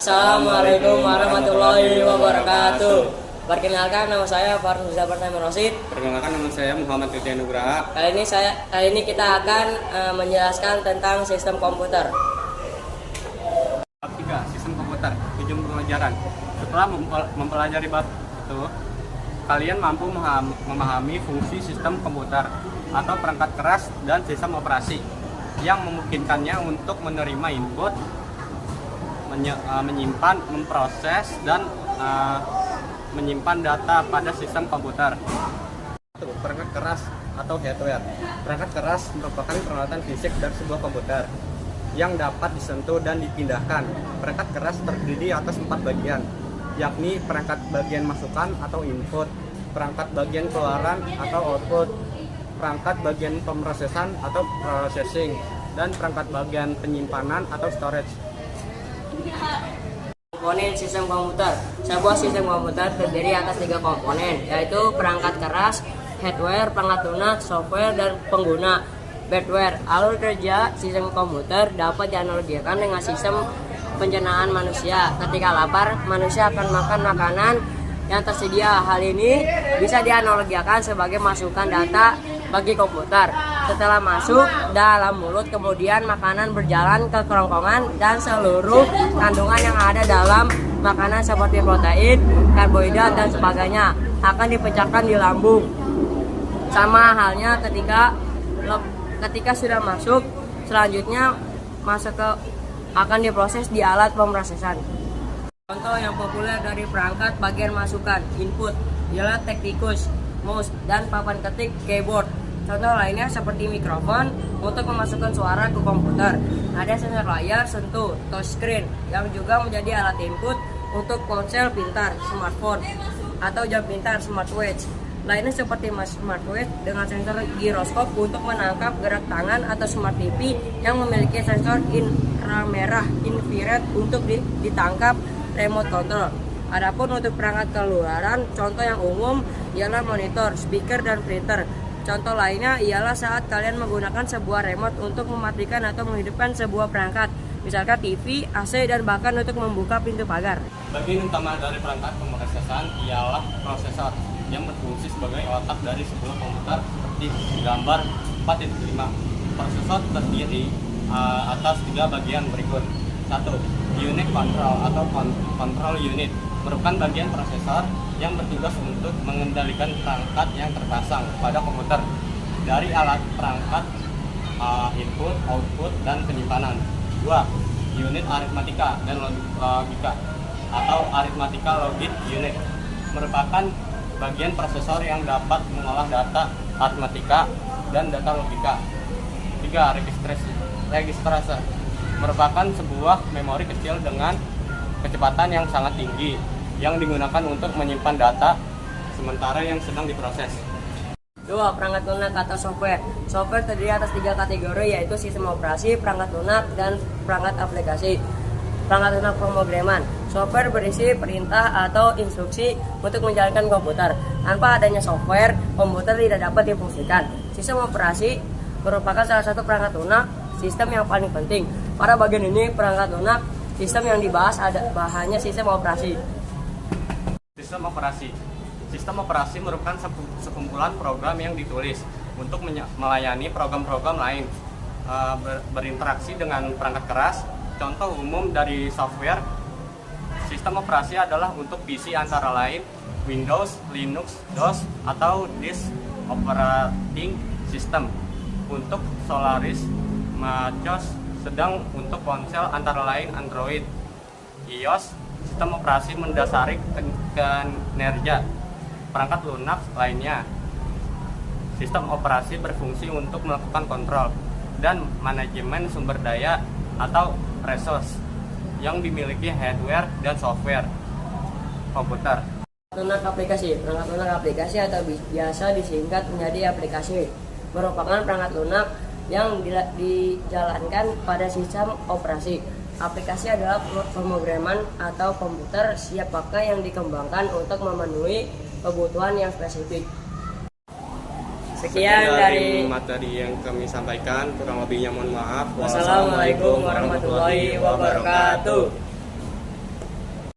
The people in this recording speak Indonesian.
Assalamualaikum warahmatullahi wabarakatuh. Perkenalkan, nama saya Farhan Rosid. Perkenalkan, nama saya Muhammad Ridwan Nugraha. Kali ini kita akan menjelaskan tentang sistem komputer. Bab 3, sistem komputer, ujung pembelajaran. Setelah mempelajari bab itu, kalian mampu memahami fungsi sistem komputer atau perangkat keras dan sistem operasi yang memungkinkannya untuk menerima input, menyimpan, memproses, dan menyimpan data pada sistem komputer. Perangkat keras atau hardware. Perangkat keras merupakan peralatan fisik dari sebuah komputer yang dapat disentuh dan dipindahkan. Perangkat keras terdiri atas 4 bagian, yakni perangkat bagian masukan atau input, perangkat bagian keluaran atau output, perangkat bagian pemrosesan atau processing, dan perangkat bagian penyimpanan atau storage. Komponen sistem komputer. Sebuah sistem komputer terdiri atas 3 komponen, yaitu perangkat keras, hardware, perangkat lunak, software, dan pengguna, hardware. Alur kerja sistem komputer dapat dianalogikan dengan sistem pencernaan manusia. Ketika lapar, manusia akan makan makanan yang tersedia. Hal ini bisa dianalogikan sebagai masukan data bagi komputer. Setelah masuk dalam mulut, kemudian makanan berjalan ke kerongkongan dan seluruh kandungan yang ada dalam makanan seperti protein, karbohidrat, dan sebagainya akan dipecahkan di lambung. Sama halnya ketika sudah masuk, selanjutnya akan diproses di alat pemrosesan. Contoh yang populer dari perangkat bagian masukan input ialah teknikus, mouse, dan papan ketik keyboard. Contoh lainnya seperti mikrofon untuk memasukkan suara ke komputer. Ada sensor layar sentuh, touchscreen, yang juga menjadi alat input untuk ponsel pintar, smartphone, atau jam pintar, smartwatch. Lainnya seperti smartwatch dengan sensor giroskop untuk menangkap gerak tangan, atau smart TV yang memiliki sensor inframerah infrared untuk ditangkap remote control. Adapun untuk perangkat keluaran, contoh yang umum ialah monitor, speaker, dan printer. Contoh lainnya ialah saat kalian menggunakan sebuah remote untuk mematikan atau menghidupkan sebuah perangkat, misalkan TV, AC, dan bahkan untuk membuka pintu pagar. Bagian utama dari perangkat pemrosesan ialah prosesor yang berfungsi sebagai otak dari sebuah komputer seperti gambar 4.5. Prosesor terdiri atas 3 bagian berikut. 1. Unit control atau control unit merupakan bagian prosesor yang bertugas untuk mengendalikan perangkat yang terpasang pada komputer dari alat perangkat, input, output, dan penyimpanan. 2. Unit aritmatika dan logika atau arithmetical logic unit merupakan bagian prosesor yang dapat mengolah data aritmatika dan data logika. 3. Registrase merupakan sebuah memori kecil dengan kecepatan yang sangat tinggi yang digunakan untuk menyimpan data sementara yang sedang diproses. 2. Perangkat lunak atau software. Software terdiri atas 3 kategori, yaitu sistem operasi, perangkat lunak, dan perangkat aplikasi. Perangkat lunak pemrograman. Software berisi perintah atau instruksi untuk menjalankan komputer. Tanpa adanya software, komputer tidak dapat difungsikan. Sistem operasi merupakan salah satu perangkat lunak, sistem yang paling penting. Pada bagian ini, perangkat lunak, sistem yang dibahas ada bahannya sistem operasi. Sistem operasi. Sistem operasi merupakan sekumpulan program yang ditulis untuk melayani program-program lain, berinteraksi dengan perangkat keras. Contoh umum dari software sistem operasi adalah untuk PC antara lain Windows, Linux, DOS, atau Disk Operating System. Untuk Solaris, MacOS, sedang untuk ponsel antara lain Android. iOS, sistem operasi mendasari kinerja. Perangkat lunak lainnya, sistem operasi berfungsi untuk melakukan kontrol dan manajemen sumber daya atau resource yang dimiliki hardware dan software komputer. Lunak aplikasi. Perangkat lunak aplikasi atau biasa disingkat menjadi aplikasi merupakan perangkat lunak yang dijalankan pada sistem operasi. Aplikasi adalah pemrograman atau komputer siap pakai yang dikembangkan untuk memenuhi kebutuhan yang spesifik. Sekian dari materi yang kami sampaikan, kurang lebihnya mohon maaf. Wassalamualaikum warahmatullahi wabarakatuh.